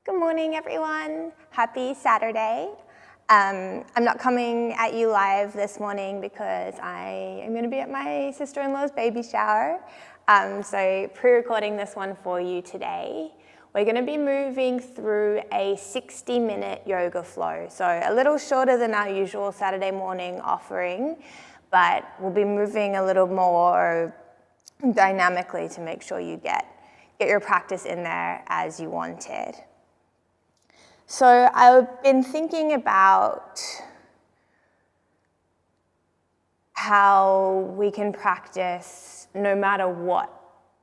Good morning, everyone. Happy Saturday. I'm not coming at you live this morning because I am going to be at my sister-in-law's baby shower. So pre-recording this one for you today. We're going to be moving through a 60-minute yoga flow. So a little shorter than our usual Saturday morning offering, but we'll be moving a little more dynamically to make sure you get your practice in there as you wanted. So I've been thinking about how we can practice no matter what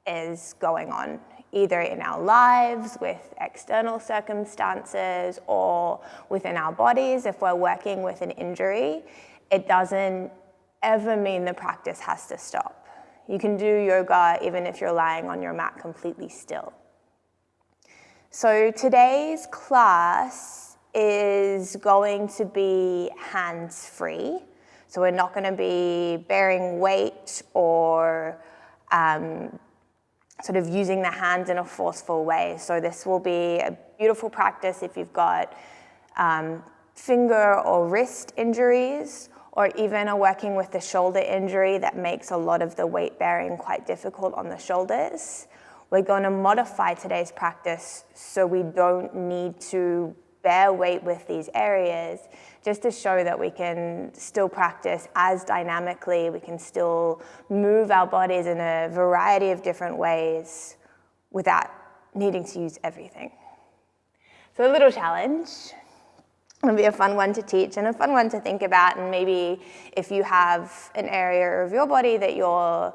is going on, either in our lives, with external circumstances, or within our bodies. If we're working with an injury, it doesn't ever mean the practice has to stop. You can do yoga even if you're lying on your mat completely still. So today's class is going to be hands-free. So we're not going to be bearing weight or sort of using the hands in a forceful way. So this will be a beautiful practice if you've got finger or wrist injuries, or even are working with the shoulder injury that makes a lot of the weight bearing quite difficult on the shoulders. We're going to modify today's practice so we don't need to bear weight with these areas, just to show that we can still practice as dynamically, we can still move our bodies in a variety of different ways without needing to use everything. So a little challenge. It'll be a fun one to teach and a fun one to think about, and maybe if you have an area of your body that you're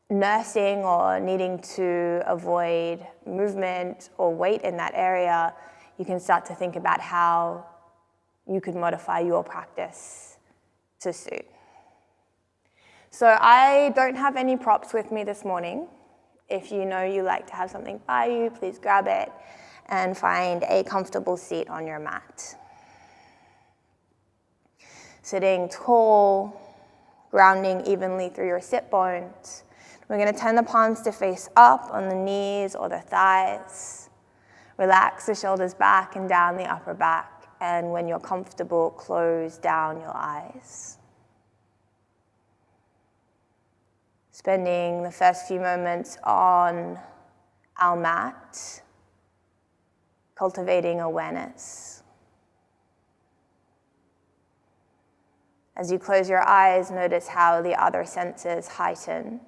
nursing or needing to avoid movement or weight in that area, you can start to think about how you could modify your practice to suit. So I don't have any props with me this morning. If you know you like to have something by you, please grab it and find a comfortable seat on your mat. Sitting tall, grounding evenly through your sit bones. We're going to turn the palms to face up on the knees or the thighs. Relax the shoulders back and down the upper back. And when you're comfortable, close down your eyes. Spending the first few moments on our mat, cultivating awareness. As you close your eyes, notice how the other senses heighten.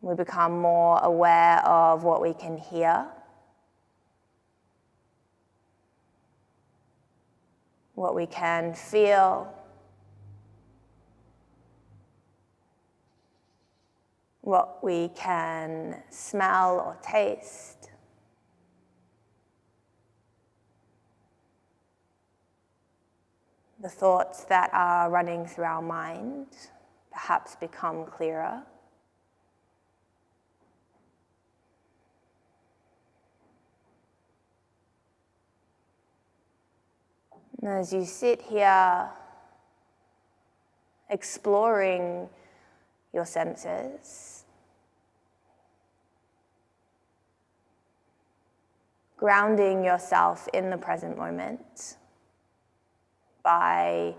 We become more aware of what we can hear, what we can feel, what we can smell or taste. The thoughts that are running through our mind perhaps become clearer. And as you sit here exploring your senses, grounding yourself in the present moment by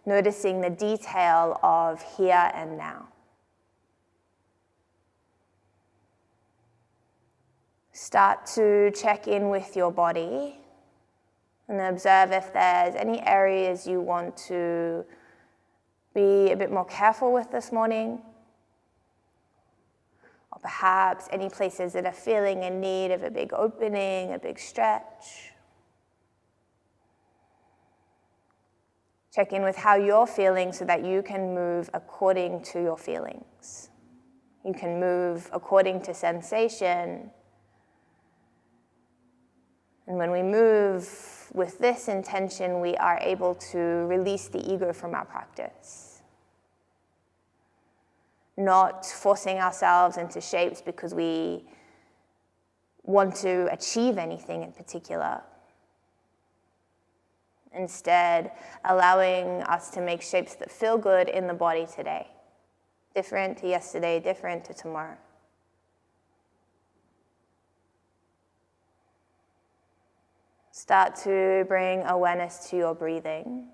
noticing the detail of here and now. Start to check in with your body and observe if there's any areas you want to be a bit more careful with this morning, or perhaps any places that are feeling in need of a big opening, a big stretch. Check in with how you're feeling so that you can move according to your feelings. You can move according to sensation. And when we move with this intention, we are able to release the ego from our practice. Not forcing ourselves into shapes because we want to achieve anything in particular. Instead, allowing us to make shapes that feel good in the body today. Different to yesterday, different to tomorrow. Start to bring awareness to your breathing.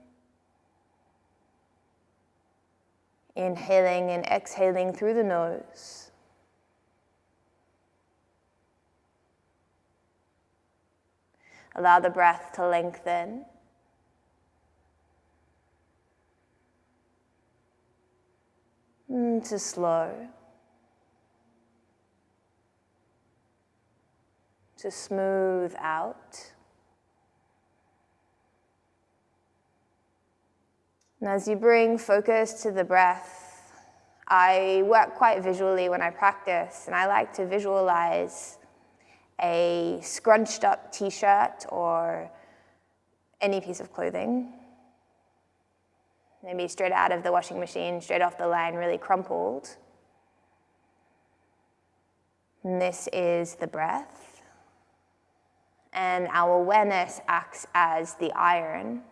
Inhaling and exhaling through the nose. Allow the breath to lengthen. To slow. To smooth out. And as you bring focus to the breath, I work quite visually when I practice, and I like to visualize a scrunched up t-shirt or any piece of clothing, maybe straight out of the washing machine, straight off the line, really crumpled. And this is the breath. And our awareness acts as the iron.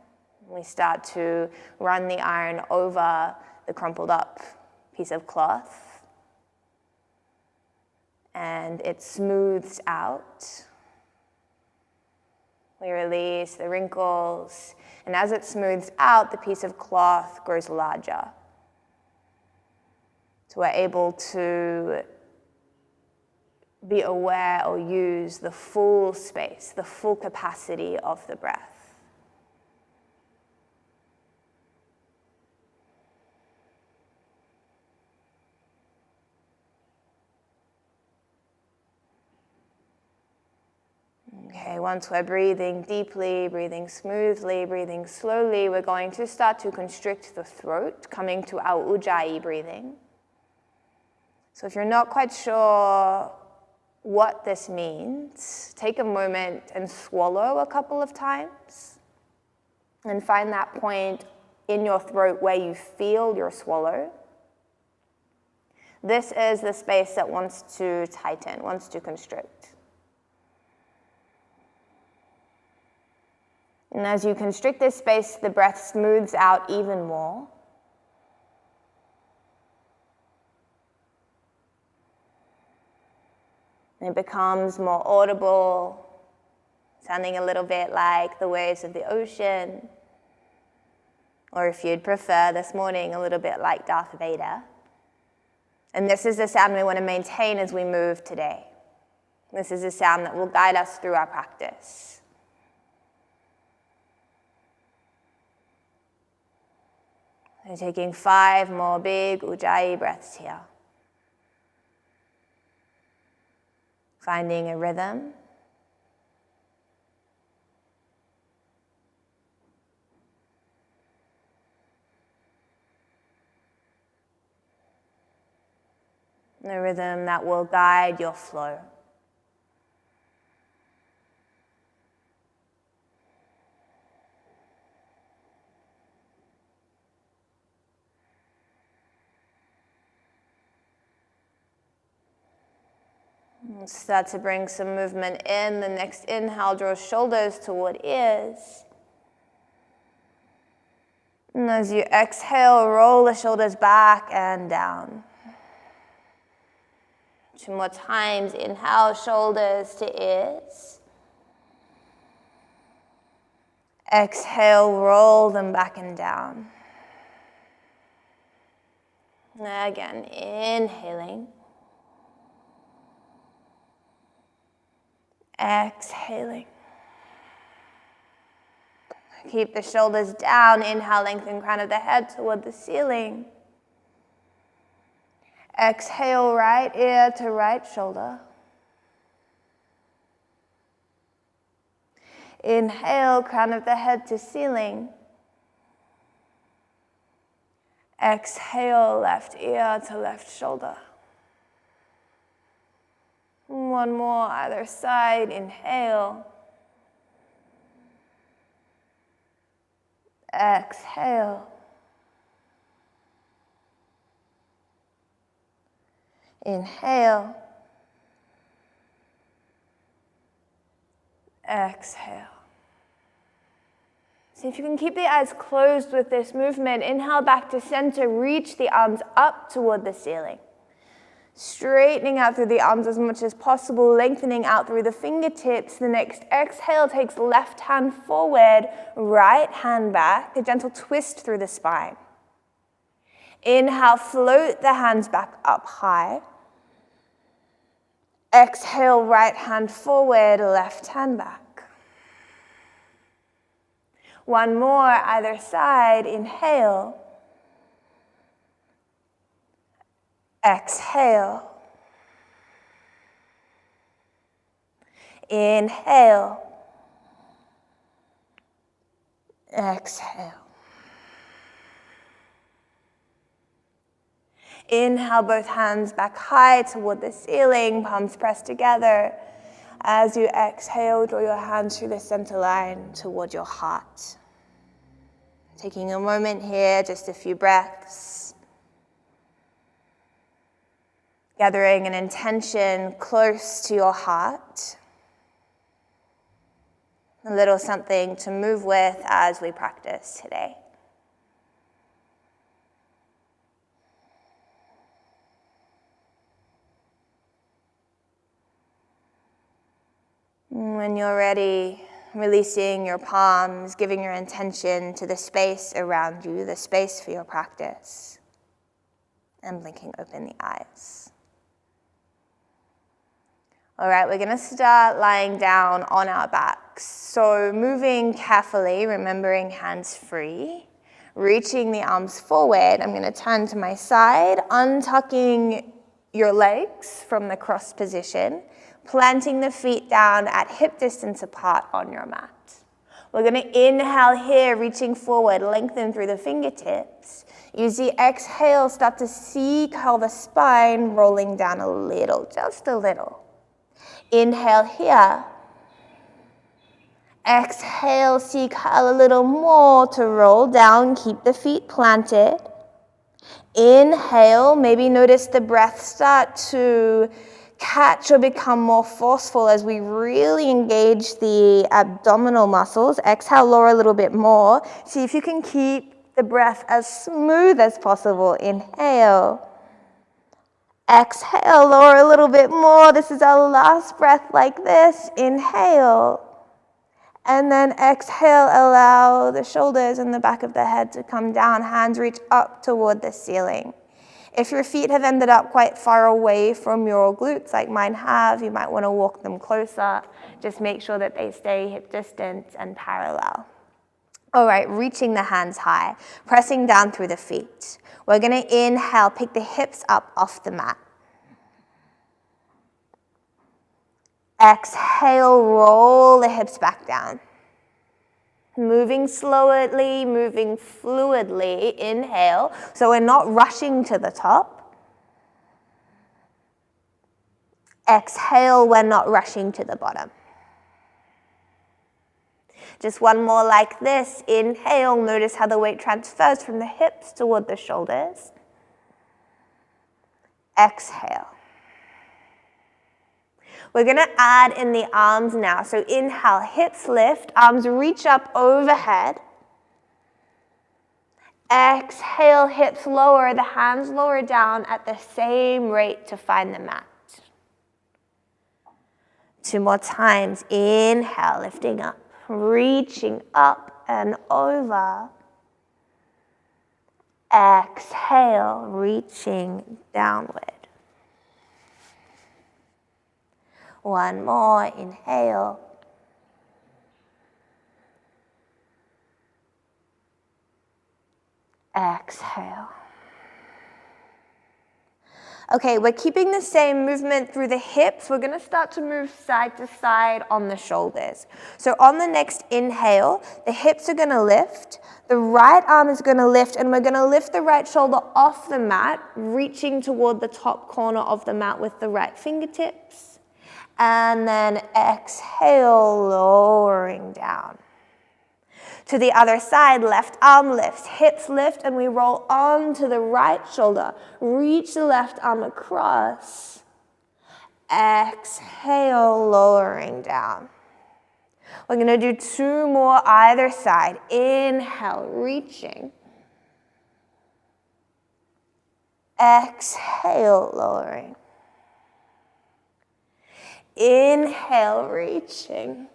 We start to run the iron over the crumpled up piece of cloth, and it smooths out. We release the wrinkles, and as it smooths out, the piece of cloth grows larger. So we're able to be aware or use the full space, the full capacity of the breath. Okay, once we're breathing deeply, breathing smoothly, breathing slowly, we're going to start to constrict the throat, coming to our ujjayi breathing. So if you're not quite sure what this means, take a moment and swallow a couple of times and find that point in your throat where you feel your swallow. This is the space that wants to tighten, wants to constrict. And as you constrict this space, the breath smooths out even more. And it becomes more audible, sounding a little bit like the waves of the ocean. Or if you'd prefer this morning, a little bit like Darth Vader. And this is the sound we want to maintain as we move today. This is a sound that will guide us through our practice. And taking 5 more big ujjayi breaths here. Finding a rhythm. A rhythm that will guide your flow. Start to bring some movement in. The next inhale, draw shoulders toward ears. And as you exhale, roll the shoulders back and down. 2 more times. Inhale, shoulders to ears. Exhale, roll them back and down. And again, inhaling. Exhaling. Keep the shoulders down. Inhale, lengthen crown of the head toward the ceiling. Exhale, right ear to right shoulder. Inhale, crown of the head to ceiling. Exhale, left ear to left shoulder. 1 more, either side. Inhale. Exhale. Inhale. Exhale. See if you can keep the eyes closed with this movement. Inhale back to center. Reach the arms up toward the ceiling. Straightening out through the arms as much as possible, lengthening out through the fingertips. The next exhale takes left hand forward, right hand back, a gentle twist through the spine. Inhale, float the hands back up high. Exhale, right hand forward, left hand back. One more, either side. Inhale. Exhale. Inhale. Exhale. Inhale, both hands back high toward the ceiling, palms pressed together. As you exhale, draw your hands through the center line toward your heart. Taking a moment here, just a few breaths. Gathering an intention close to your heart. A little something to move with as we practice today. When you're ready, releasing your palms, giving your intention to the space around you, the space for your practice, and blinking open the eyes. All right, we're gonna start lying down on our backs. So moving carefully, remembering hands free, reaching the arms forward. I'm gonna turn to my side, untucking your legs from the cross position, planting the feet down at hip distance apart on your mat. We're going to inhale here, reaching forward, lengthen through the fingertips. Use the exhale, start to see curl the spine, rolling down a little, just a little. Inhale here. Exhale, see curl a little more to roll down, keep the feet planted. Inhale, maybe notice the breath start to catch or become more forceful as we really engage the abdominal muscles. Exhale, lower a little bit more. See if you can keep the breath as smooth as possible. Inhale. Exhale, lower a little bit more. This is our last breath like this. Inhale. And then exhale, allow the shoulders and the back of the head to come down. Hands reach up toward the ceiling. If your feet have ended up quite far away from your glutes, like mine have, you might want to walk them closer. Just make sure that they stay hip distance and parallel. All right, reaching the hands high, pressing down through the feet. We're going to inhale, pick the hips up off the mat. Exhale, roll the hips back down. Moving slowly, moving fluidly, inhale. So we're not rushing to the top. Exhale, we're not rushing to the bottom. Just one more like this. Inhale, notice how the weight transfers from the hips toward the shoulders. Exhale. We're going to add in the arms now. So inhale, hips lift, arms reach up overhead. Exhale, hips lower, the hands lower down at the same rate to find the mat. 2 more times. Inhale, lifting up, reaching up and over. Exhale, reaching downward. One more, inhale. Exhale. Okay, we're keeping the same movement through the hips. We're gonna start to move side to side on the shoulders. So on the next inhale, the hips are gonna lift, the right arm is gonna lift, and we're gonna lift the right shoulder off the mat, reaching toward the top corner of the mat with the right fingertips. And then exhale, lowering down. To the other side, left arm lifts, hips lift, and we roll onto the right shoulder. Reach the left arm across. Exhale, lowering down. We're going to do 2 more either side. Inhale, reaching. Exhale, lowering. Inhale, reaching.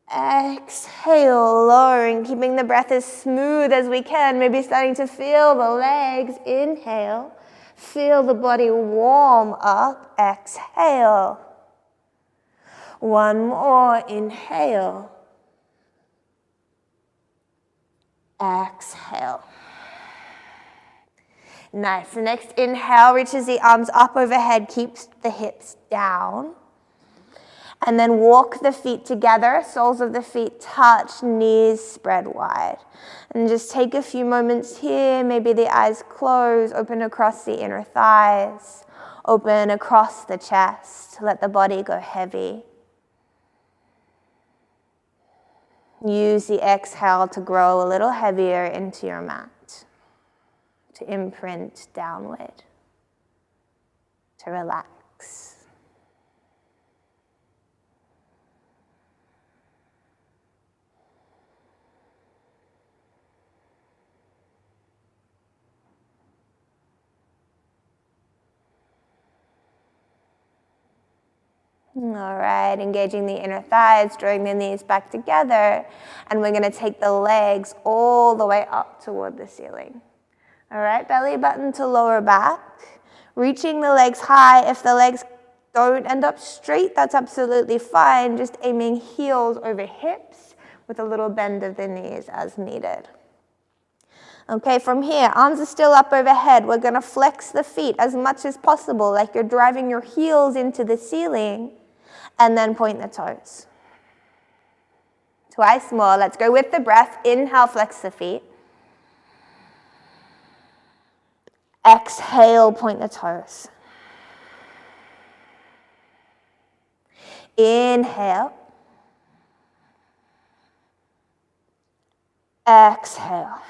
Exhale, lowering, keeping the breath as smooth as we can. Maybe starting to feel the legs. Inhale. Feel the body warm up. Exhale. One more. Inhale. Exhale. Nice. The next inhale reaches the arms up overhead, keeps the hips down. And then walk the feet together, soles of the feet touch, knees spread wide. And just take a few moments here, maybe the eyes close, open across the inner thighs, open across the chest, let the body go heavy. Use the exhale to grow a little heavier into your mat, to imprint downward, to relax. All right, engaging the inner thighs, drawing the knees back together, and we're going to take the legs all the way up toward the ceiling. All right, belly button to lower back, reaching the legs high. If the legs don't end up straight, that's absolutely fine. Just aiming heels over hips with a little bend of the knees as needed. Okay, from here, arms are still up overhead. We're going to flex the feet as much as possible, like you're driving your heels into the ceiling, and then point the toes. Twice more. Let's go with the breath. Inhale, flex the feet. Exhale, point the toes. Inhale. Exhale.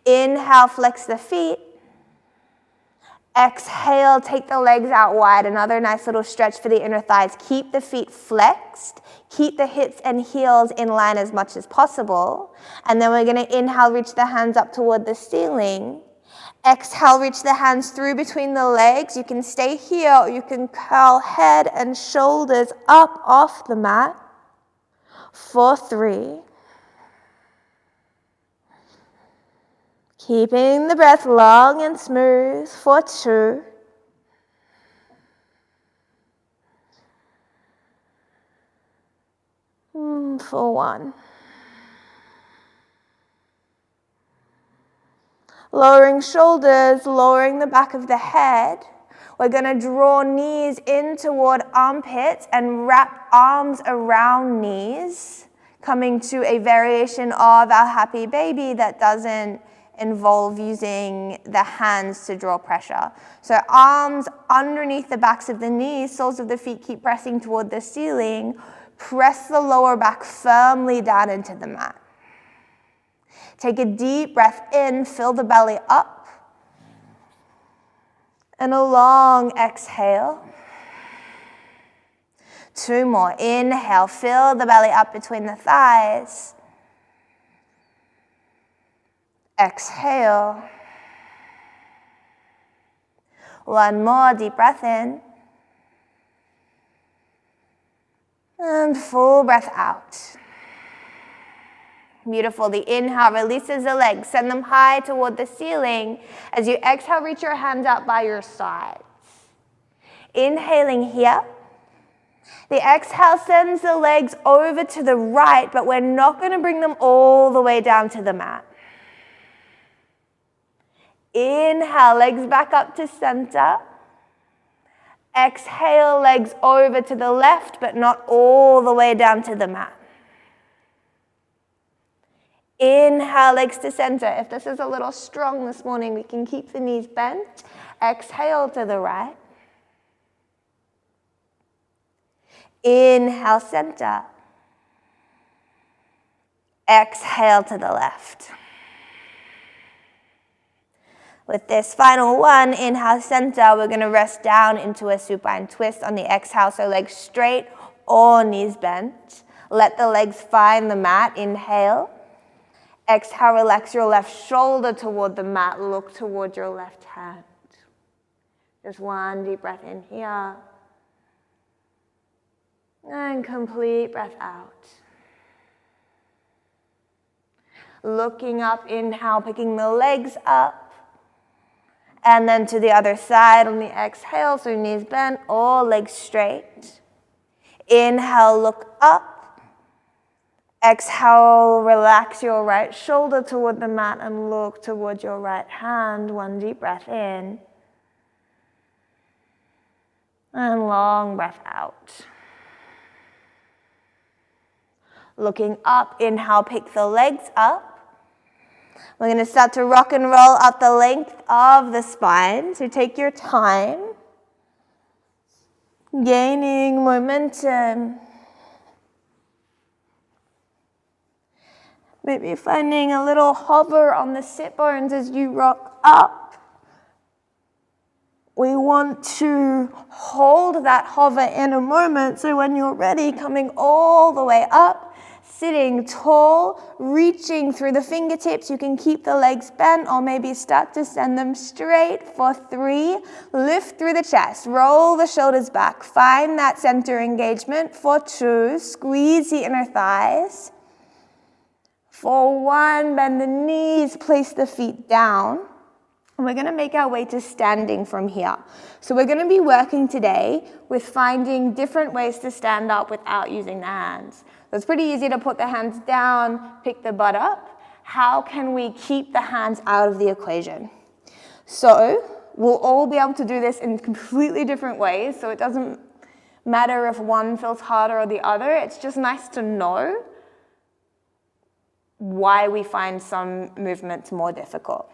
Inhale, flex the feet. Exhale, take the legs out wide. Another nice little stretch for the inner thighs. Keep the feet flexed. Keep the hips and heels in line as much as possible. And then we're going to inhale, reach the hands up toward the ceiling. Exhale, reach the hands through between the legs. You can stay here or you can curl head and shoulders up off the mat. For 3. Keeping the breath long and smooth for 2. For 1. Lowering shoulders, lowering the back of the head. We're going to draw knees in toward armpits and wrap arms around knees, coming to a variation of our happy baby that doesn't involve using the hands to draw pressure. So arms underneath the backs of the knees, soles of the feet keep pressing toward the ceiling. Press the lower back firmly down into the mat. Take a deep breath in, fill the belly up. And a long exhale. 2 more. Inhale, fill the belly up between the thighs. Exhale. 1 more deep breath in. And full breath out. Beautiful. The inhale releases the legs. Send them high toward the ceiling. As you exhale, reach your hands out by your sides. Inhaling here. The exhale sends the legs over to the right, but we're not going to bring them all the way down to the mat. Inhale, legs back up to center. Exhale, legs over to the left, but not all the way down to the mat. Inhale, legs to center. If this is a little strong this morning, we can keep the knees bent. Exhale to the right. Inhale, center. Exhale to the left. With this final one, inhale, center, we're going to rest down into a supine twist on the exhale, so legs straight or knees bent. Let the legs find the mat. Inhale. Exhale, relax your left shoulder toward the mat. Look toward your left hand. Just one deep breath in here. And complete breath out. Looking up, inhale, picking the legs up. And then to the other side on the exhale, so knees bent or legs straight. Inhale, look up. Exhale, relax your right shoulder toward the mat and look toward your right hand. One deep breath in. And long breath out. Looking up, inhale, pick the legs up. We're going to start to rock and roll up the length of the spine. So take your time. Gaining momentum. Maybe finding a little hover on the sit bones as you rock up. We want to hold that hover in a moment. So when you're ready, coming all the way up, sitting tall, reaching through the fingertips. You can keep the legs bent or maybe start to send them straight for 3. Lift through the chest, roll the shoulders back. Find that center engagement for 2. Squeeze the inner thighs. For 1, bend the knees, place the feet down. And we're going to make our way to standing from here. So we're going to be working today with finding different ways to stand up without using the hands. So it's pretty easy to put the hands down, pick the butt up. How can we keep the hands out of the equation? So we'll all be able to do this in completely different ways. So it doesn't matter if one feels harder or the other. It's just nice to know why we find some movements more difficult.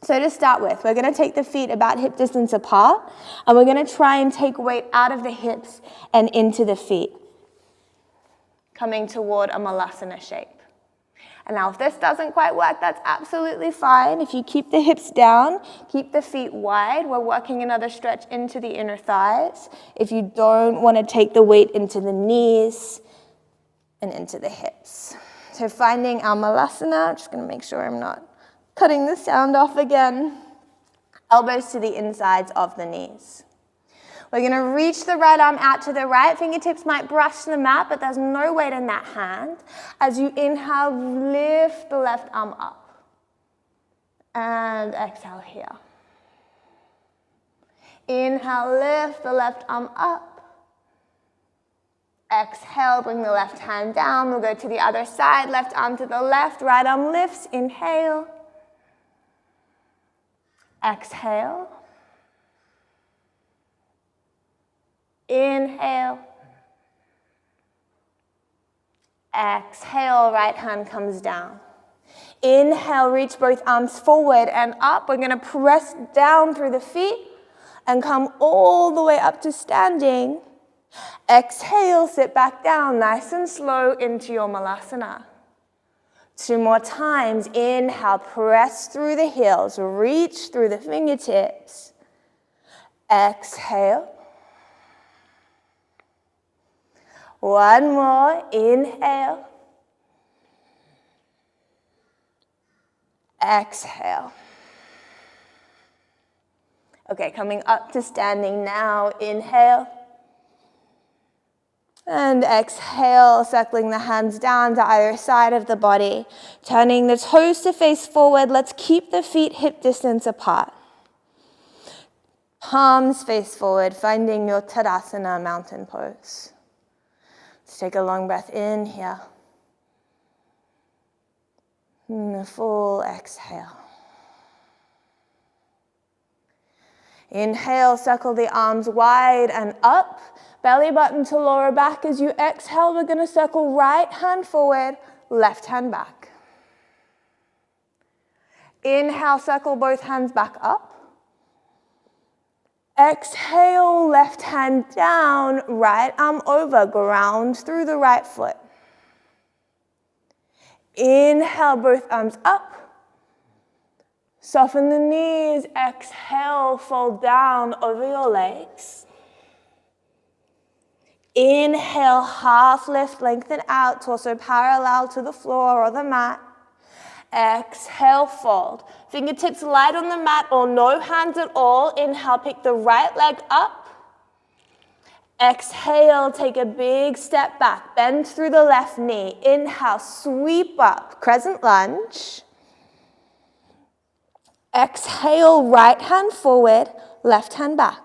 So to start with, we're going to take the feet about hip distance apart, and we're going to try and take weight out of the hips and into the feet, coming toward a malasana shape. And now if this doesn't quite work, that's absolutely fine. If you keep the hips down, keep the feet wide, we're working another stretch into the inner thighs. If you don't want to take the weight into the knees and into the hips. So finding our malasana, I'm just going to make sure I'm not cutting the sound off again. Elbows to the insides of the knees. We're going to reach the right arm out to the right. Fingertips might brush the mat, but there's no weight in that hand. As you inhale, lift the left arm up. And exhale here. Inhale, lift the left arm up. Exhale, bring the left hand down. We'll go to the other side. Left arm to the left, right arm lifts. Inhale. Exhale. Inhale. Exhale, right hand comes down. Inhale, reach both arms forward and up. We're going to press down through the feet and come all the way up to standing. Exhale, sit back down, nice and slow into your malasana. 2 more times. Inhale, press through the heels, reach through the fingertips. Exhale. 1 more. Inhale. Exhale. Okay, coming up to standing now. Inhale. And exhale, circling the hands down to either side of the body. Turning the toes to face forward. Let's keep the feet hip distance apart. Palms face forward, finding your Tadasana mountain pose. Let's take a long breath in here. And a full exhale. Inhale, circle the arms wide and up. Belly button to lower back. As you exhale, we're going to circle right hand forward, left hand back. Inhale, circle both hands back up. Exhale, left hand down, right arm over, ground through the right foot. Inhale, both arms up. Soften the knees. Exhale, fold down over your legs. Inhale, half lift, lengthen out, torso parallel to the floor or the mat. Exhale, fold. Fingertips light on the mat or no hands at all. Inhale, pick the right leg up. Exhale, take a big step back. Bend through the left knee. Inhale, sweep up, crescent lunge. Exhale, right hand forward, left hand back.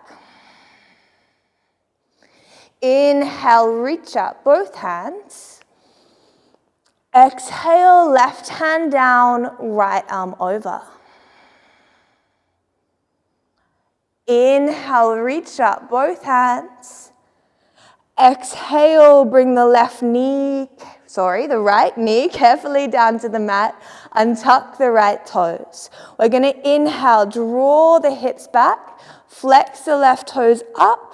Inhale, reach up, both hands. Exhale, left hand down, right arm over. Inhale, reach up, both hands. Exhale, bring the the right knee carefully down to the mat. Untuck the right toes. We're going to inhale, draw the hips back, flex the left toes up,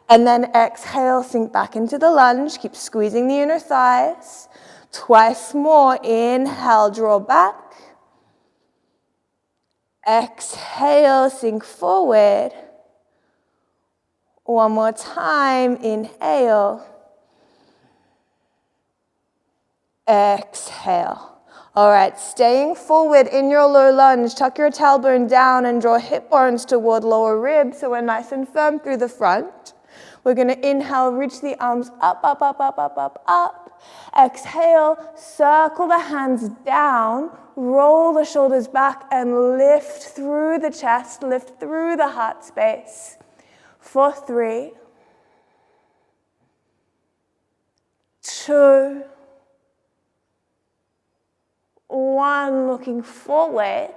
and then exhale, sink back into the lunge. Keep squeezing the inner thighs. Twice more. Inhale, draw back. Exhale, sink forward. One more time. Inhale. Exhale. All right, staying forward in your low lunge. Tuck your tailbone down and draw hip bones toward lower ribs so we're nice and firm through the front. We're going to inhale, reach the arms up, up, up, up, up, up, up. Exhale, circle the hands down, roll the shoulders back and lift through the chest, lift through the heart space. For 3, 2, 1, looking forward,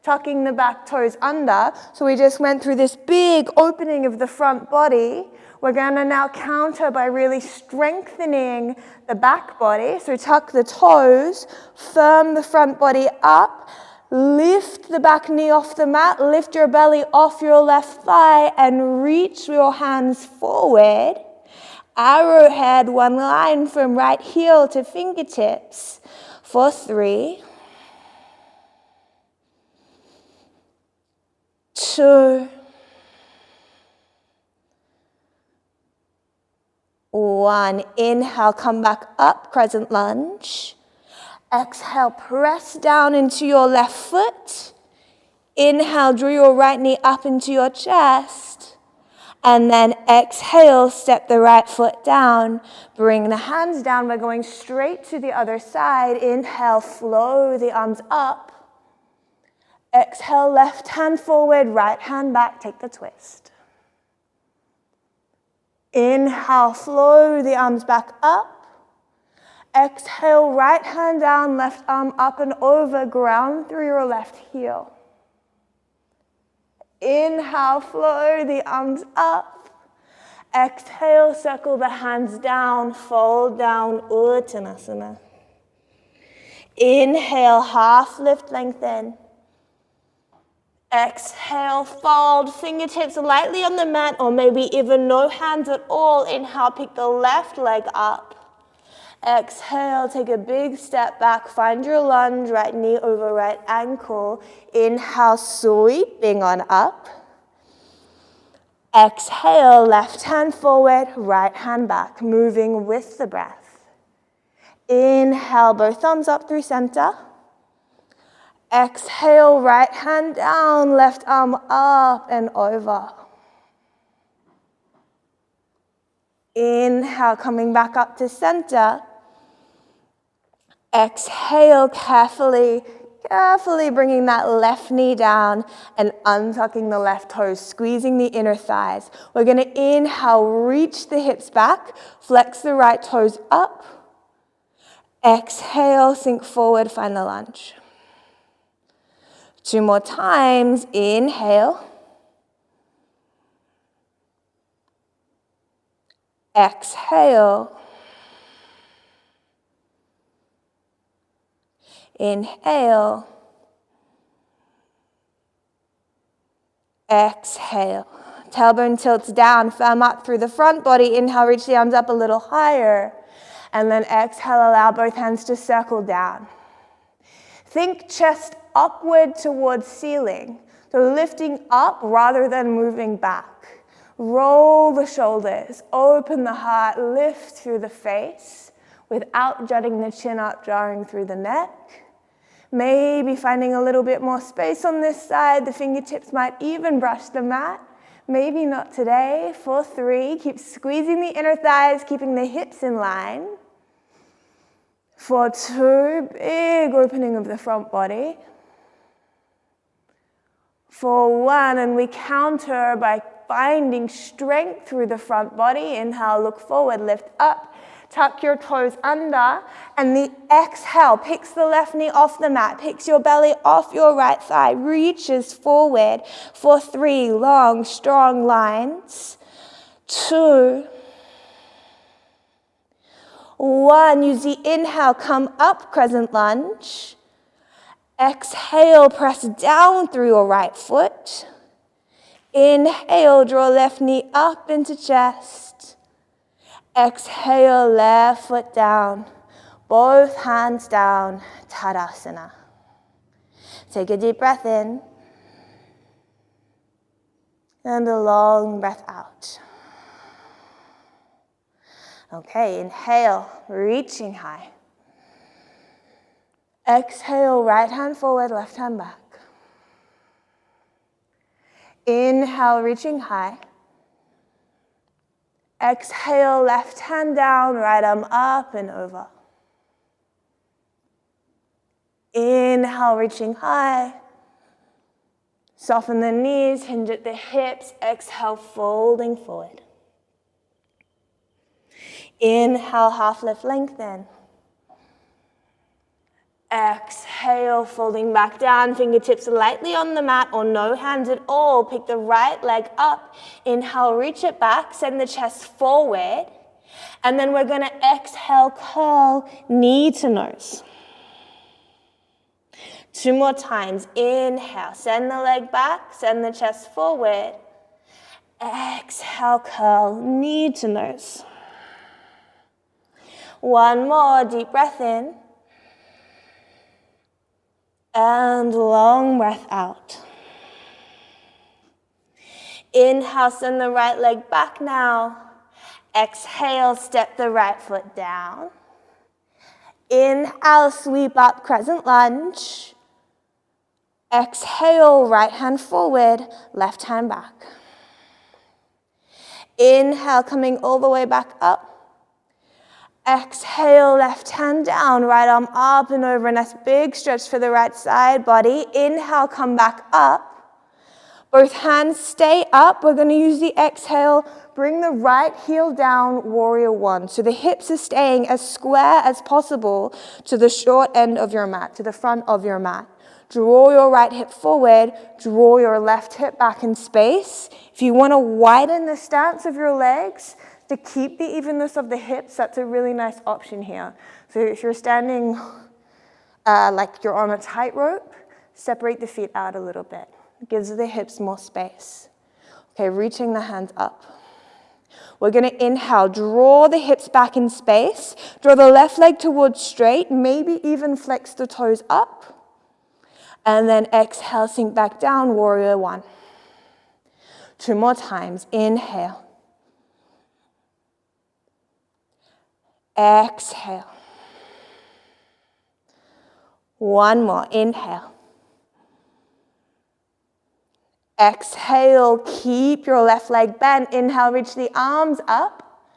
tucking the back toes under. So we just went through this big opening of the front body. We're going to now counter by really strengthening the back body. So tuck the toes, firm the front body up, lift the back knee off the mat, lift your belly off your left thigh, and reach your hands forward. Arrowhead, one line from right heel to fingertips. For 3, 2, 1. Inhale, come back up, crescent lunge. Exhale, press down into your left foot. Inhale, draw your right knee up into your chest. And then exhale, step the right foot down. Bring the hands down. We're going straight to the other side. Inhale, flow the arms up. Exhale, left hand forward, right hand back. Take the twist. Inhale, flow the arms back up. Exhale, right hand down, left arm up and over, ground through your left heel. Inhale, flow the arms up. Exhale, circle the hands down, fold down, Uttanasana. Inhale, half lift, lengthen. Exhale, fold, fingertips lightly on the mat or maybe even no hands at all. Inhale, pick the left leg up. Exhale, take a big step back, find your lunge, right knee over right ankle. Inhale, sweeping on up. Exhale, left hand forward, right hand back, moving with the breath. Inhale, both thumbs up through center. Exhale, right hand down, left arm up and over. Inhale, coming back up to center. Exhale, carefully bringing that left knee down and untucking the left toes, squeezing the inner thighs. We're going to inhale, reach the hips back, flex the right toes up. Exhale, sink forward, find the lunge. 2 more times. Inhale. Exhale. Inhale. Exhale. Tailbone tilts down, firm up through the front body. Inhale, reach the arms up a little higher. And then exhale, allow both hands to circle down. Think chest upward towards ceiling. So lifting up rather than moving back. Roll the shoulders, open the heart, lift through the face without jutting the chin up, drawing through the neck. Maybe finding a little bit more space on this side. The fingertips might even brush the mat. Maybe not today. For 3, keep squeezing the inner thighs, keeping the hips in line. For 2, big opening of the front body. For 1, and we counter by finding strength through the front body. Inhale, look forward, lift up. Tuck your toes under, and the exhale picks the left knee off the mat, picks your belly off your right thigh, reaches forward. For 3, long, strong lines. 2, 1, use the inhale, come up, crescent lunge. Exhale, press down through your right foot. Inhale, draw left knee up into chest. Exhale, left foot down, both hands down, Tadasana. Take a deep breath in, and a long breath out. Okay, inhale, reaching high. Exhale, right hand forward, left hand back. Inhale, reaching high. Exhale, left hand down, right arm up and over. Inhale, reaching high. Soften the knees, hinge at the hips. Exhale, folding forward. Inhale, half lift, lengthen. Exhale, folding back down, fingertips lightly on the mat or no hands at all. Pick the right leg up. Inhale, reach it back, send the chest forward. And then we're gonna exhale, curl, knee to nose. 2 more times. Inhale, send the leg back, send the chest forward. Exhale, curl, knee to nose. 1 more, deep breath in. And long breath out. Inhale, send the right leg back now. Exhale, step the right foot down. Inhale, sweep up, crescent lunge. Exhale, right hand forward, left hand back. Inhale, coming all the way back up. Exhale, left hand down, right arm up and over. Nice big stretch for the right side body. Inhale, come back up. Both hands stay up. We're going to use the exhale. Bring the right heel down, warrior 1. So the hips are staying as square as possible to the short end of your mat, to the front of your mat. Draw your right hip forward. Draw your left hip back in space. If you want to widen the stance of your legs, to keep the evenness of the hips, that's a really nice option here. So if you're standing like you're on a tightrope, separate the feet out a little bit. It gives the hips more space. Okay, reaching the hands up. We're going to inhale, draw the hips back in space, draw the left leg towards straight, maybe even flex the toes up. And then exhale, sink back down, warrior 1. 2 more times, inhale. Exhale. 1 more, inhale. Exhale, keep your left leg bent. Inhale, reach the arms up.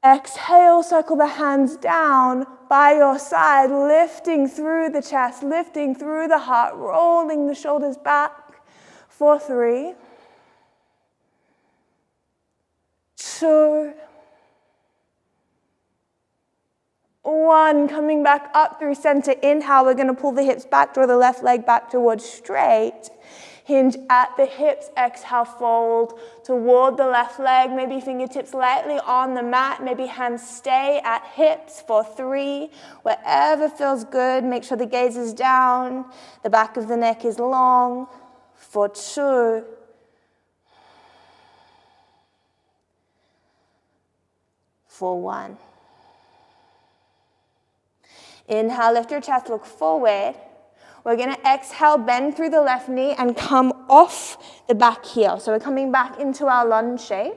Exhale, circle the hands down by your side, lifting through the chest, lifting through the heart, rolling the shoulders back. For 3, 2, 1, coming back up through center. Inhale, we're going to pull the hips back, draw the left leg back towards straight. Hinge at the hips, exhale, fold toward the left leg. Maybe fingertips lightly on the mat. Maybe hands stay at hips. For 3, wherever feels good. Make sure the gaze is down. The back of the neck is long. For 2, for 1. Inhale, lift your chest, look forward. We're going to exhale, bend through the left knee and come off the back heel. So we're coming back into our lunge shape.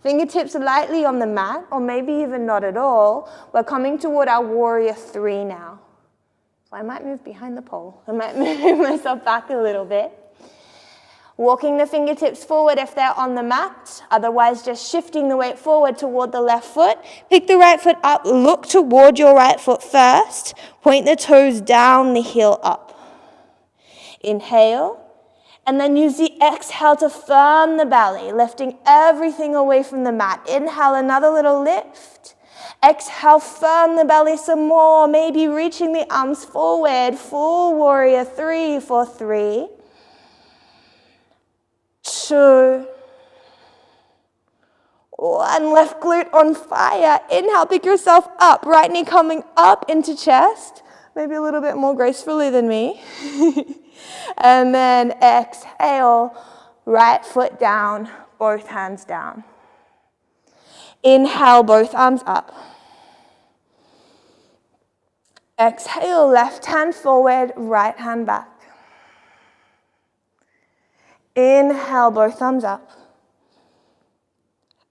Fingertips lightly on the mat, or maybe even not at all. We're coming toward our warrior 3 now. So I might move behind the pole. I might move myself back a little bit. Walking the fingertips forward if they're on the mat, otherwise just shifting the weight forward toward the left foot. Pick the right foot up, look toward your right foot first. Point the toes down, the heel up. Inhale, and then use the exhale to firm the belly, lifting everything away from the mat. Inhale, another little lift. Exhale, firm the belly some more, maybe reaching the arms forward. Full warrior three for 3, 2, 1. Left glute on fire. Inhale, pick yourself up. Right knee coming up into chest. Maybe a little bit more gracefully than me. And then exhale, right foot down, both hands down. Inhale, both arms up. Exhale, left hand forward, right hand back. Inhale, both arms up.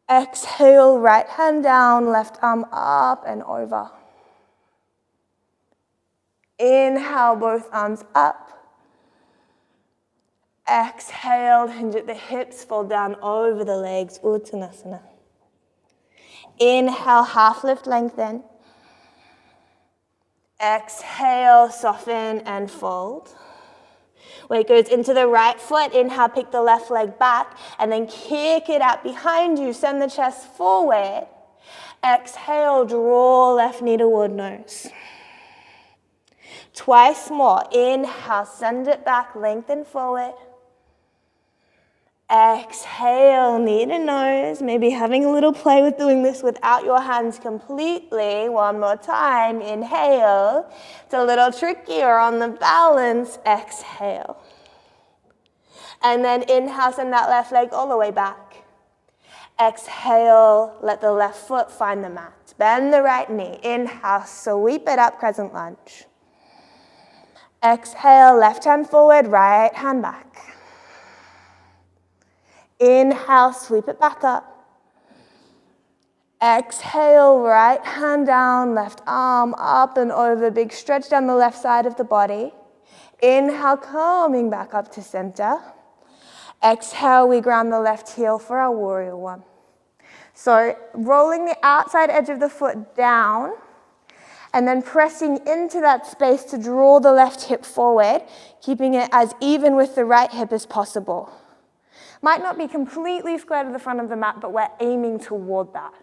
Exhale, right hand down, left arm up and over. Inhale, both arms up. Exhale, hinge at the hips, fall down over the legs, Uttanasana. Inhale, half lift, lengthen. Exhale, soften and fold. Weight goes into the right foot. Inhale, pick the left leg back and then kick it out behind you. Send the chest forward. Exhale, draw left knee toward nose. Twice more. Inhale, send it back, lengthen forward. Exhale, knee to nose. Maybe having a little play with doing this without your hands completely. One more time. Inhale. It's a little trickier on the balance. Exhale. And then inhale, send that left leg all the way back. Exhale, let the left foot find the mat. Bend the right knee. Inhale, sweep it up, crescent lunge. Exhale, left hand forward, right hand back. Inhale, sweep it back up. Exhale, right hand down, left arm up and over. Big stretch down the left side of the body. Inhale, coming back up to center. Exhale, we ground the left heel for our warrior one. So rolling the outside edge of the foot down and then pressing into that space to draw the left hip forward, keeping it as even with the right hip as possible. Might not be completely square to the front of the mat, but we're aiming toward that.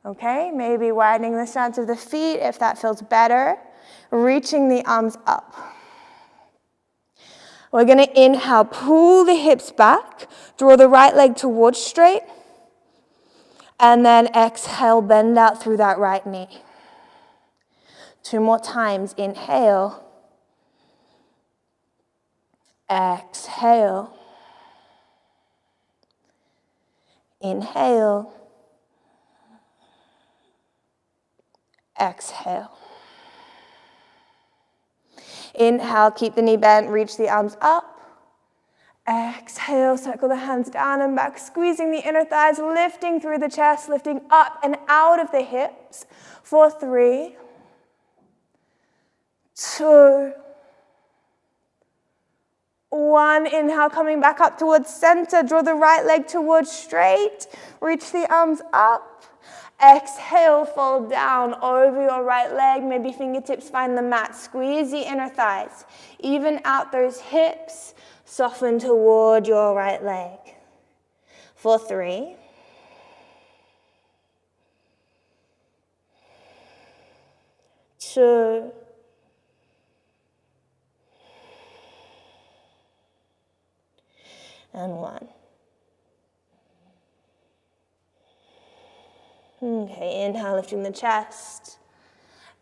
Okay, maybe widening the stance of the feet if that feels better. Reaching the arms up. We're going to inhale, pull the hips back, draw the right leg towards straight, and then exhale, bend out through that right knee. 2 more times, inhale, exhale, inhale, exhale. Inhale, keep the knee bent, reach the arms up. Exhale, circle the hands down and back, squeezing the inner thighs, lifting through the chest, lifting up and out of the hips. For 3, 2, 1. Inhale, coming back up towards center. Draw the right leg towards straight. Reach the arms up. Exhale, fold down over your right leg. Maybe fingertips find the mat. Squeeze the inner thighs. Even out those hips. Soften toward your right leg. For 3, 2, 1. Okay, inhale, lifting the chest.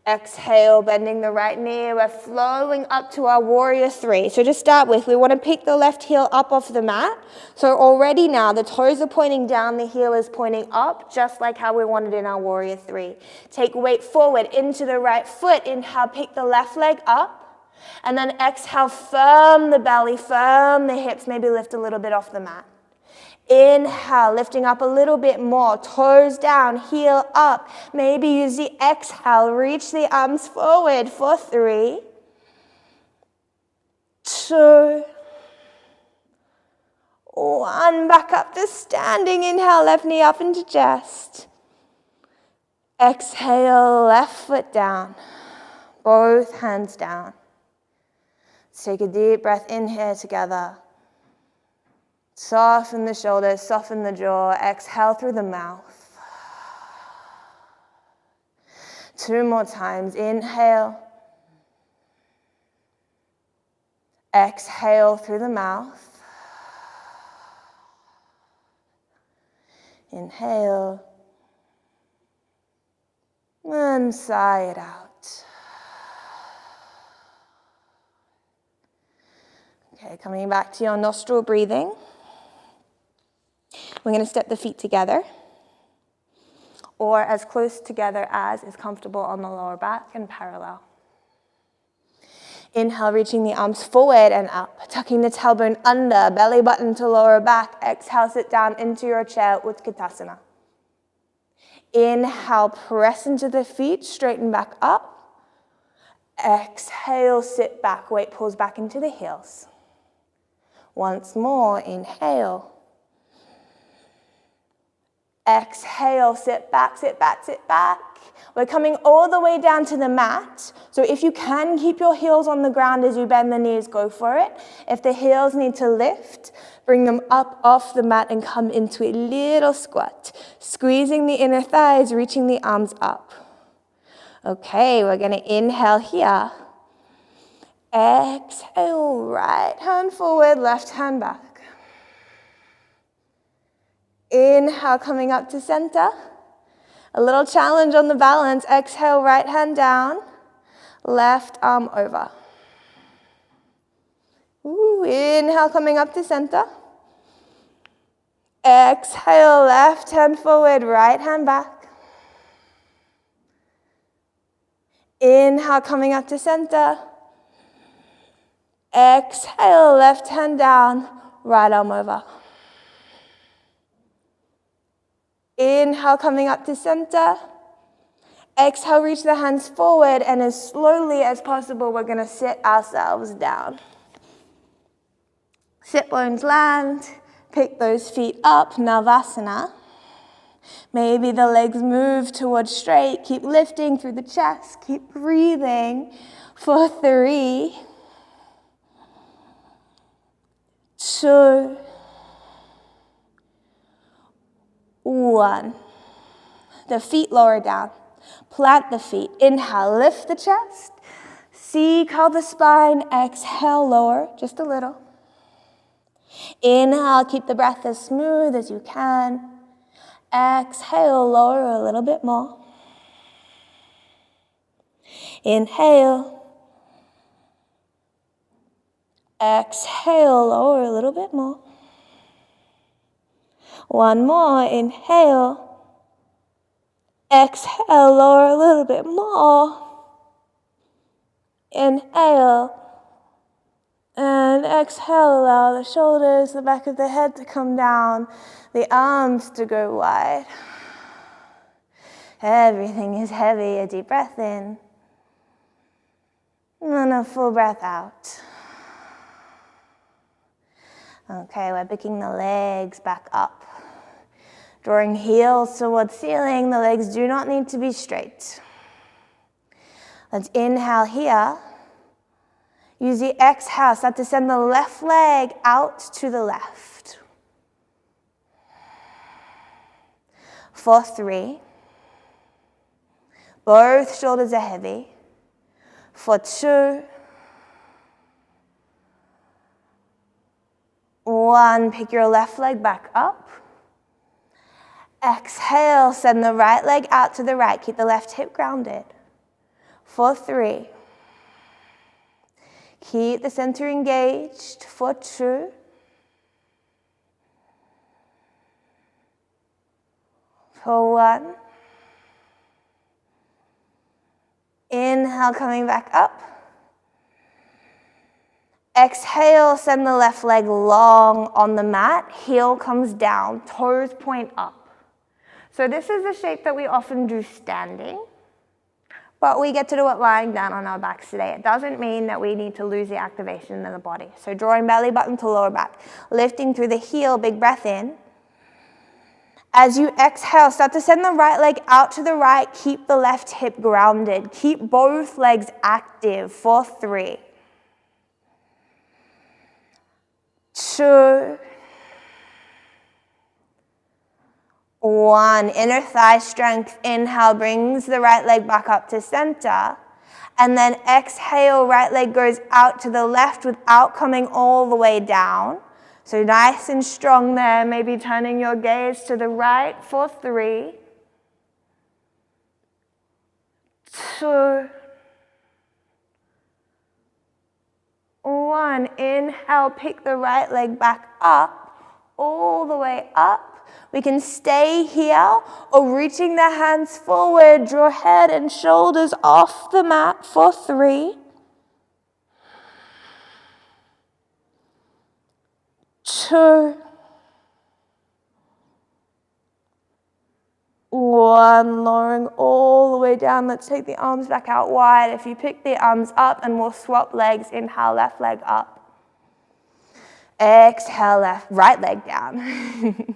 Exhale, bending the right knee. We're flowing up to our warrior 3. So to start with, we want to pick the left heel up off the mat. So already now, the toes are pointing down, the heel is pointing up, just like how we wanted in our warrior 3. Take weight forward into the right foot. Inhale, pick the left leg up. And then exhale, firm the belly, firm the hips, maybe lift a little bit off the mat. Inhale, lifting up a little bit more, toes down, heel up. Maybe use the exhale, reach the arms forward for 3, 2, 1, back up to standing. Inhale, left knee up into chest. Exhale, left foot down. Both hands down. Let's take a deep breath in here together. Soften the shoulders, soften the jaw. Exhale through the mouth. 2 more times. Inhale. Exhale through the mouth. Inhale. And sigh it out. Okay, coming back to your nostril breathing. We're going to step the feet together, or as close together as is comfortable on the lower back and parallel. Inhale, reaching the arms forward and up, tucking the tailbone under, belly button to lower back. Exhale, sit down into your chair, Utkatasana. Inhale, press into the feet, straighten back up. Exhale, sit back, weight pulls back into the heels. Once more, inhale. Exhale, sit back, sit back, sit back. We're coming all the way down to the mat. So if you can keep your heels on the ground as you bend the knees, go for it. If the heels need to lift, bring them up off the mat and come into a little squat. Squeezing the inner thighs, reaching the arms up. Okay, we're going to inhale here. Exhale, right hand forward, left hand back. Inhale, coming up to center. A little challenge on the balance. Exhale, right hand down, left arm over. Inhale, coming up to center. Exhale, left hand forward, right hand back. Inhale, coming up to center. Exhale, left hand down, right arm over. Inhale, coming up to center. Exhale, reach the hands forward, and as slowly as possible, we're going to sit ourselves down. Sit bones land, pick those feet up, Navasana. Maybe the legs move towards straight. Keep lifting through the chest. Keep breathing for 3, 2, 1. The feet lower down. Plant the feet. Inhale, lift the chest. C-curl the spine. Exhale, lower just a little. Inhale, keep the breath as smooth as you can. Exhale, lower a little bit more. Inhale. Exhale, lower a little bit more. One more, inhale. Exhale, lower a little bit more. Inhale. And exhale, allow the shoulders, the back of the head to come down, the arms to go wide. Everything is heavy. A deep breath in. And a full breath out. Okay, we're picking the legs back up. Drawing heels towards ceiling, the legs do not need to be straight. Let's inhale here. Use the exhale, start to send the left leg out to the left. For 3. Both shoulders are heavy. For 2. 1, pick your left leg back up. Exhale, send the right leg out to the right. Keep the left hip grounded. For 3. Keep the center engaged. For 2. For 1. Inhale, coming back up. Exhale, send the left leg long on the mat. Heel comes down, toes point up. So this is the shape that we often do standing, But we get to do it lying down on our backs today. It doesn't mean that we need to lose the activation in the body. So drawing belly button to lower back, lifting through the heel, big breath in. As you exhale, start to send the right leg out to the right. Keep the left hip grounded. Keep both legs active for 3, 2, 1. Inner thigh strength. Inhale, brings the right leg back up to center. And then exhale, right leg goes out to the left without coming all the way down. So nice and strong there. Maybe turning your gaze to the right for 3, 2, 1. Inhale, pick the right leg back up, all the way up. We can stay here or reaching the hands forward, draw head and shoulders off the mat for 3, 2, 1. Lowering all the way down. Let's take the arms back out wide. If you pick the arms up, and we'll swap legs. Inhale, left leg up. Exhale, right leg down.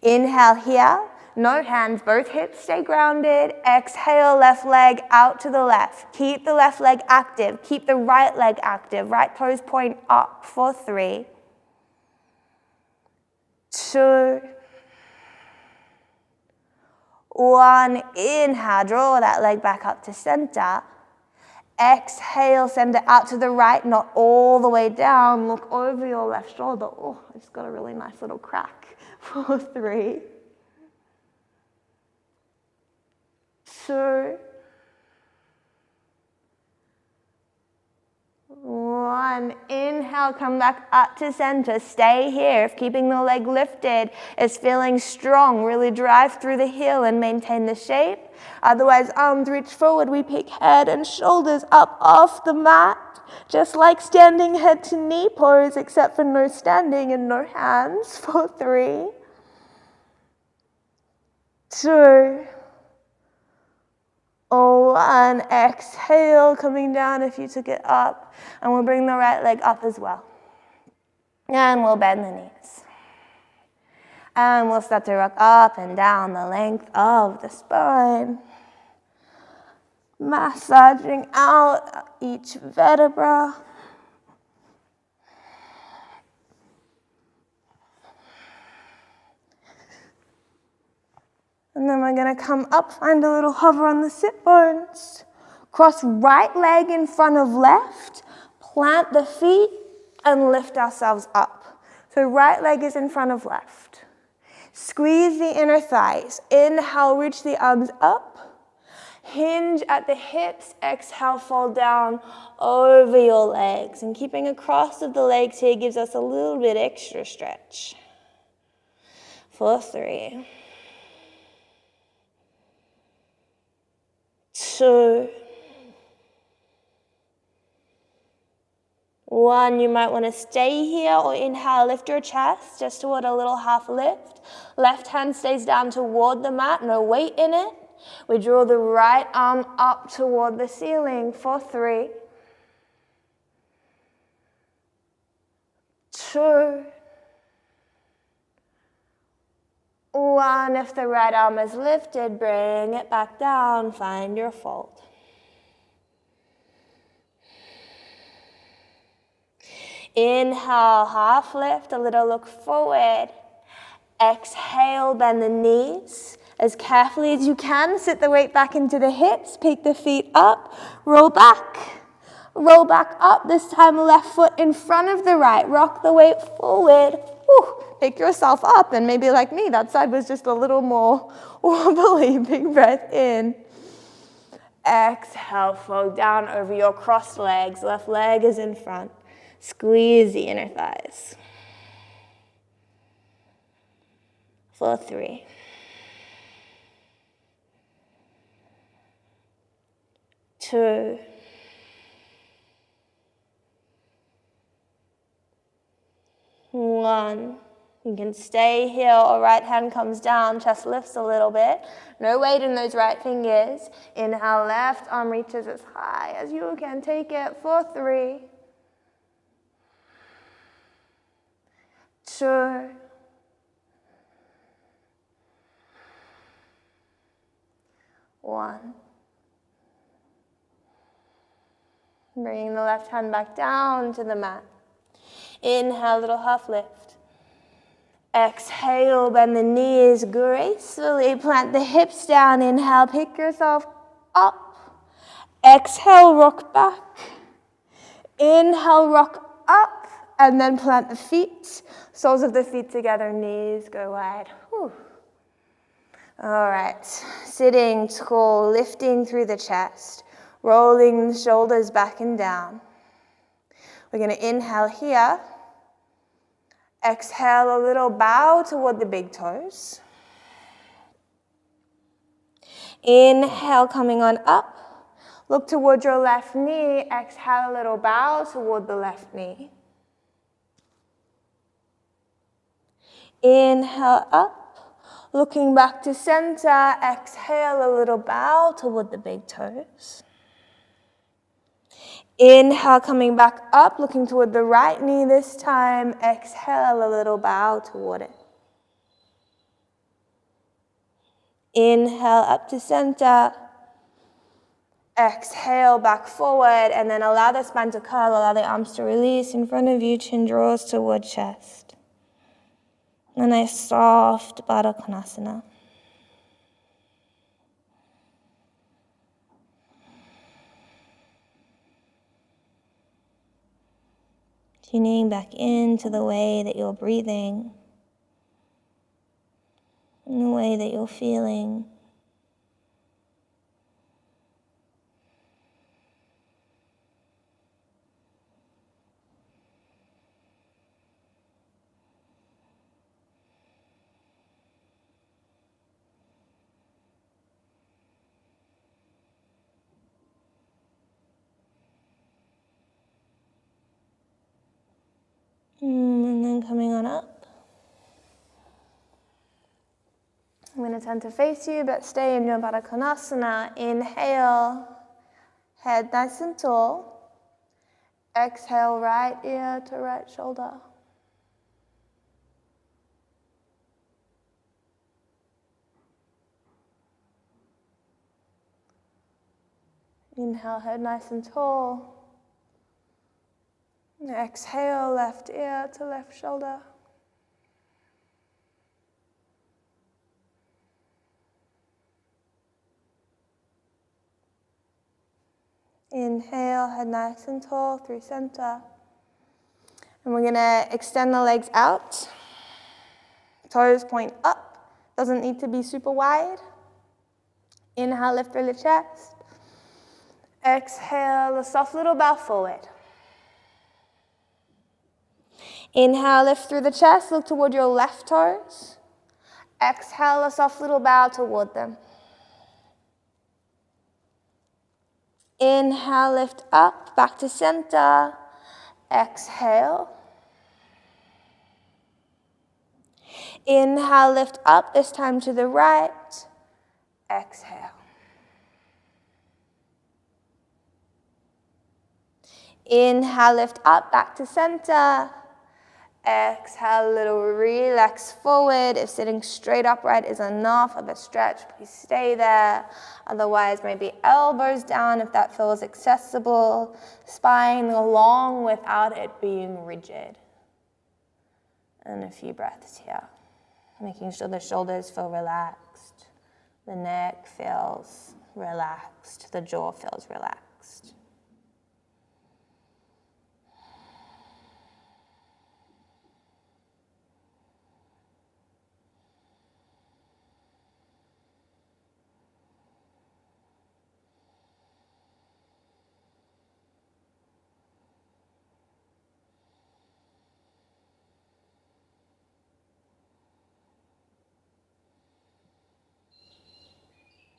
Inhale here, no hands, both hips stay grounded. Exhale, left leg out to the left. Keep the left leg active. Keep the right leg active. Right toes point up for 3, 2, 1. Inhale, draw that leg back up to center. Exhale, send it out to the right, not all the way down. Look over your left shoulder. Oh, I just got a really nice little crack for 3, 2, 1. Inhale, come back up to center. Stay here. If keeping the leg lifted is feeling strong, really drive through the heel and maintain the shape. Otherwise, arms reach forward. We pick head and shoulders up off the mat. Just like standing head to knee pose, except for no standing and no hands for 3, 2, 1. Exhale, coming down if you took it up. And we'll bring the right leg up as well. And we'll bend the knees. And we'll start to rock up and down the length of the spine. Massaging out each vertebra. And then we're going to come up, find a little hover on the sit bones. Cross right leg in front of left. Plant the feet and lift ourselves up. So right leg is in front of left. Squeeze the inner thighs. Inhale, reach the arms up. Hinge at the hips. Exhale, fall down over your legs. And keeping a cross of the legs here gives us a little bit extra stretch. For 3, 2, 1. You might want to stay here or inhale, lift your chest just toward a little half lift. Left hand stays down toward the mat, no weight in it. We draw the right arm up toward the ceiling for 3, 2, 1. If the right arm is lifted, bring it back down, find your fold. Inhale, half lift, a little look forward. Exhale, bend the knees. As carefully as you can, sit the weight back into the hips, pick the feet up, roll back. Roll back up, this time left foot in front of the right. Rock the weight forward. Whew. Pick yourself up, and maybe like me, that side was just a little more wobbly. Big breath in. Exhale, fold down over your crossed legs. Left leg is in front. Squeeze the inner thighs. For 3, 2, 1. You can stay here or right hand comes down, chest lifts a little bit. No weight in those right fingers. Inhale, left arm reaches as high as you can take it for 3, 2, 1. Bringing the left hand back down to the mat. Inhale, little half lift. Exhale, bend the knees gracefully, plant the hips down. Inhale, pick yourself up. Exhale, rock back. Inhale, rock up, and then plant the feet. Soles of the feet together, knees go wide. Whew. All right, sitting tall, lifting through the chest, rolling the shoulders back and down. We're going to inhale here. Exhale, a little bow toward the big toes. Inhale, coming on up. Look toward your left knee. Exhale, a little bow toward the left knee. Inhale, up. Looking back to center. Exhale, a little bow toward the big toes. Inhale, coming back up, looking toward the right knee this time. Exhale, a little bow toward it. Inhale, up to center. Exhale, back forward, and then allow the spine to curl, allow the arms to release in front of you, chin draws toward chest. A nice soft Baddha Konasana. Tuning back into the way that you're breathing, and the way that you're feeling. And then coming on up. I'm going to turn to face you, but stay in your Baddha Konasana. Inhale, head nice and tall. Exhale, right ear to right shoulder. Inhale, head nice and tall. Exhale, left ear to left shoulder. Inhale, head nice and tall through center. And we're going to extend the legs out. Toes point up. Doesn't need to be super wide. Inhale, lift through the chest. Exhale, a soft little bow forward. Inhale, lift through the chest, look toward your left toes. Exhale, a soft little bow toward them. Inhale, lift up, back to center. Exhale. Inhale, lift up, this time to the right. Exhale. Inhale, lift up, back to center. Exhale, a little relax forward. If sitting straight upright is enough of a stretch, please stay there. Otherwise, maybe elbows down if that feels accessible. Spine long without it being rigid. And a few breaths here. Making sure the shoulders feel relaxed. The neck feels relaxed. The jaw feels relaxed.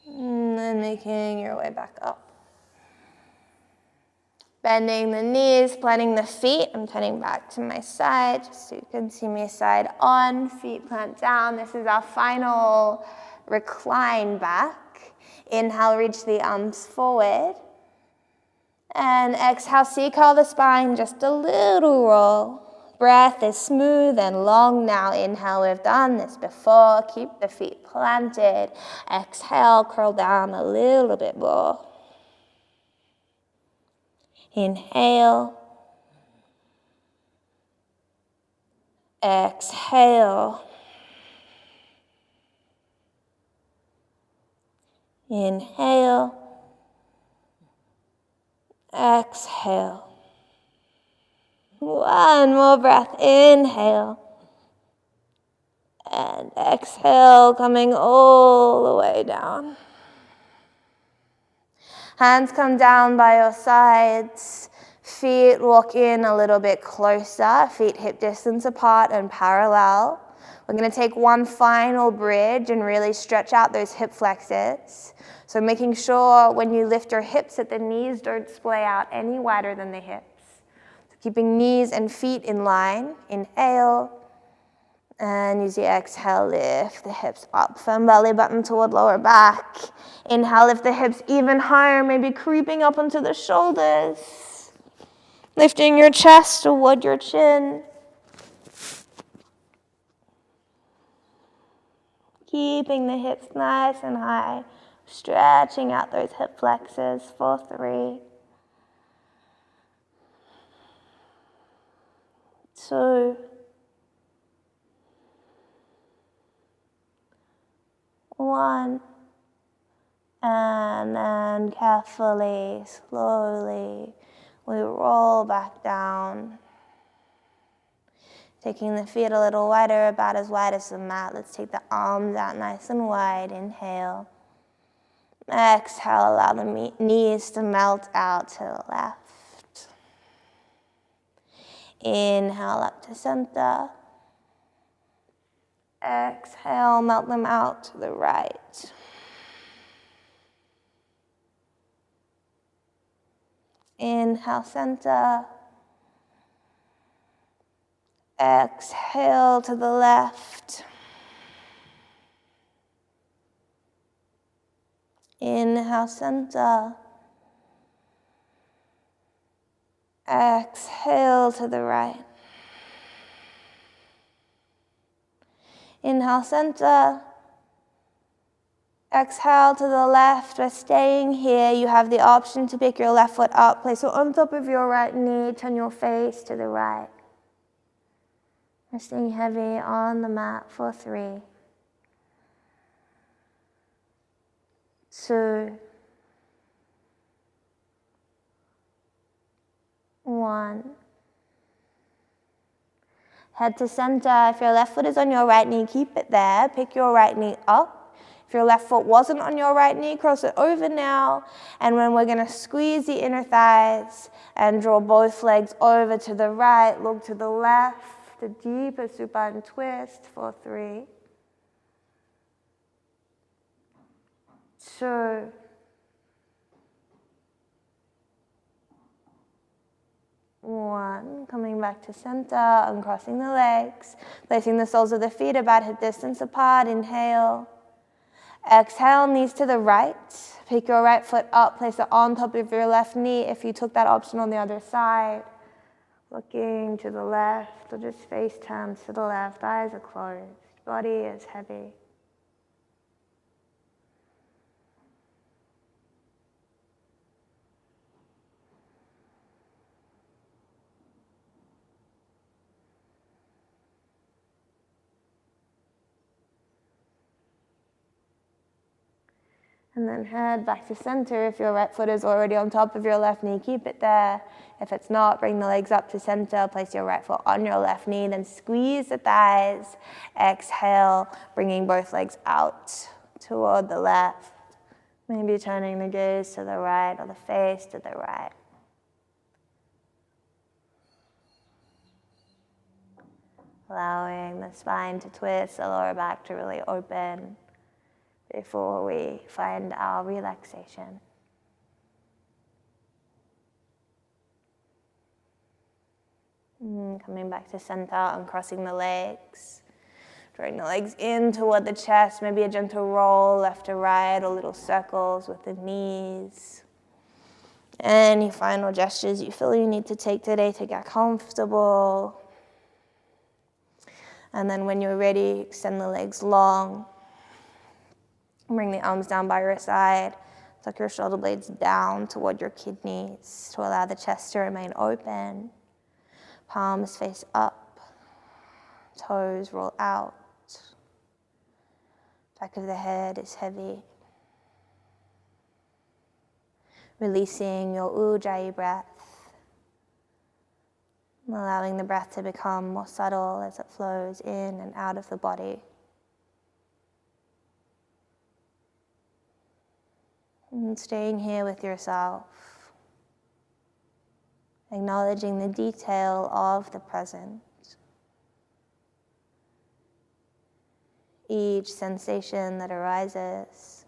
And then making your way back up. Bending the knees, planting the feet. I'm turning back to my side just so you can see me side on, feet plant down. This is our final recline back. Inhale, reach the arms forward. And exhale, curl the spine, just a little roll. Breath is smooth and long now. Inhale, we've done this before. Keep the feet planted. Exhale, curl down a little bit more. Inhale. Exhale. Inhale. Exhale. One more breath. Inhale. And exhale, coming all the way down. Hands come down by your sides. Feet walk in a little bit closer. Feet hip distance apart and parallel. We're going to take one final bridge and really stretch out those hip flexors. So making sure when you lift your hips that the knees don't splay out any wider than the hips. So keeping knees and feet in line. Inhale. And use your exhale, lift the hips up. Firm belly button toward lower back. Inhale, lift the hips even higher, maybe creeping up onto the shoulders. Lifting your chest toward your chin. Keeping the hips nice and high. Stretching out those hip flexors for 3, 2, 1, and then carefully, slowly, we roll back down. Taking the feet a little wider, about as wide as the mat. Let's take the arms out nice and wide. Inhale. Exhale, allow the knees to melt out to the left. Inhale up to center. Exhale, melt them out to the right. Inhale, center. Exhale to the left. Inhale, center. Exhale to the right. Inhale, center. Exhale to the left. We're staying here. You have the option to pick your left foot up. Place it on top of your right knee. Turn your face to the right. We're staying heavy on the mat for 3, 2, 1. Head to center. If your left foot is on your right knee, keep it there. Pick your right knee up. If your left foot wasn't on your right knee, cross it over now. And when we're going to squeeze the inner thighs and draw both legs over to the right, look to the left. The deeper supine twist for 3, 2, 1. Coming back to center, uncrossing the legs, placing the soles of the feet about hip distance apart. Inhale. Exhale, knees to the right. Pick your right foot up, place it on top of your left knee if you took that option on the other side. Looking to the left, or just face turns to the left, eyes are closed, body is heavy. And then head back to center. If your right foot is already on top of your left knee, keep it there. If it's not, bring the legs up to center. Place your right foot on your left knee. Then squeeze the thighs. Exhale, bringing both legs out toward the left. Maybe turning the gaze to the right or the face to the right. Allowing the spine to twist, the lower back to really open before we find our relaxation. Coming back to center, uncrossing the legs. Drawing the legs in toward the chest, maybe a gentle roll left to right or little circles with the knees. Any final gestures you feel you need to take today to get comfortable. And then when you're ready, extend the legs long. Bring the arms down by your side. Tuck your shoulder blades down toward your kidneys to allow the chest to remain open. Palms face up. Toes roll out. Back of the head is heavy. Releasing your Ujjayi breath. Allowing the breath to become more subtle as it flows in and out of the body. And staying here with yourself. Acknowledging the detail of the present. Each sensation that arises.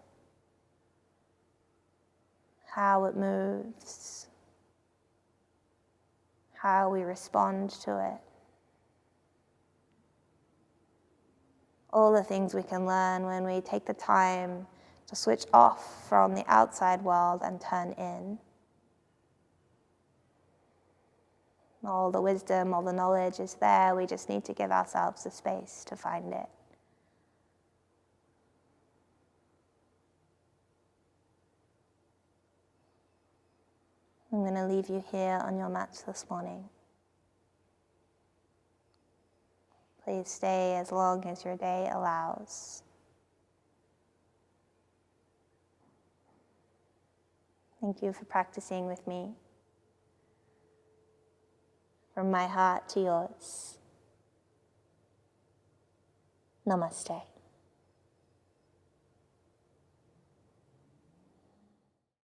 How it moves. How we respond to it. All the things we can learn when we take the time to switch off from the outside world and turn in. All the wisdom, all the knowledge is there. We just need to give ourselves the space to find it. I'm going to leave you here on your mats this morning. Please stay as long as your day allows. Thank you for practicing with me. From my heart to yours. Namaste.